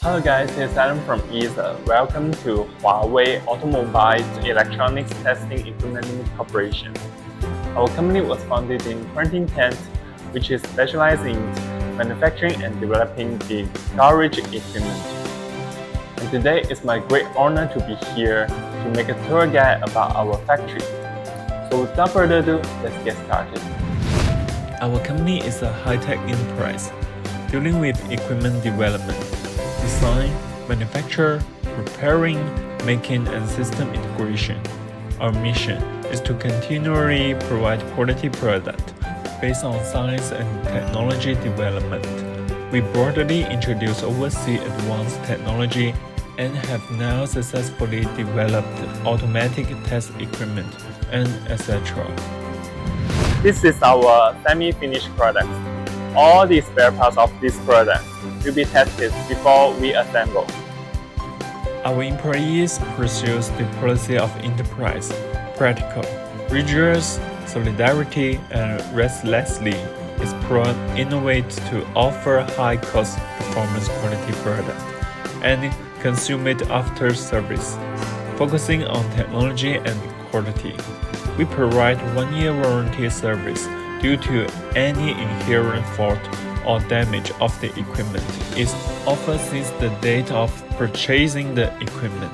Hello guys, here's Adam from ESA. Welcome to Huawei Automotive Electronics Testing Equipment Corporation. Our company was founded in 2010, which is specialized in manufacturing and developing the storage equipment. And today it's my great honor to be here to make a tour guide about our factory. So without further ado, let's get started. Our company is a high-tech enterprise dealing with equipment development, design, manufacture, repairing, making, and system integration. Our mission is to continually provide quality product based on science and technology development. We broadly introduce overseas advanced technology and have now successfully developed automatic test equipment and etc. This is our semi-finished product. All the spare parts of this product will be tested before we assemble. Our employees pursue the policy of enterprise, practical, rigorous, solidarity, and restlessly explore, innovate to offer high-cost performance quality product and consume it after service, focusing on technology and quality. We provide 1-year warranty service due to any inherent fault or damage of the equipment is offered since the date of purchasing the equipment.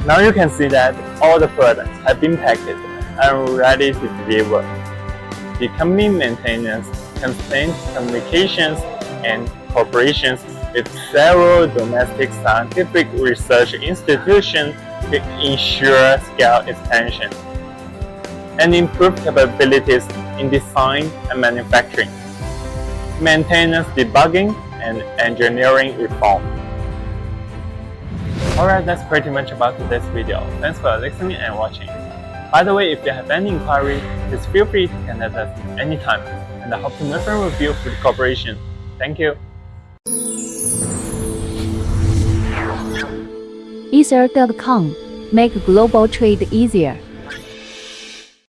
Now you can see that all the products have been packaged and ready to deliver. The company maintains constant communications and cooperations with several domestic scientific research institutions to ensure scale expansion and improve capabilities in design and manufacturing, maintenance debugging, and engineering reform. Alright, that's pretty much about today's video. Thanks for listening and watching. By the way, if you have any inquiry, please feel free to contact us anytime, and I hope to meet with you for the cooperation. Thank you. Ether.com. Make global trade easier.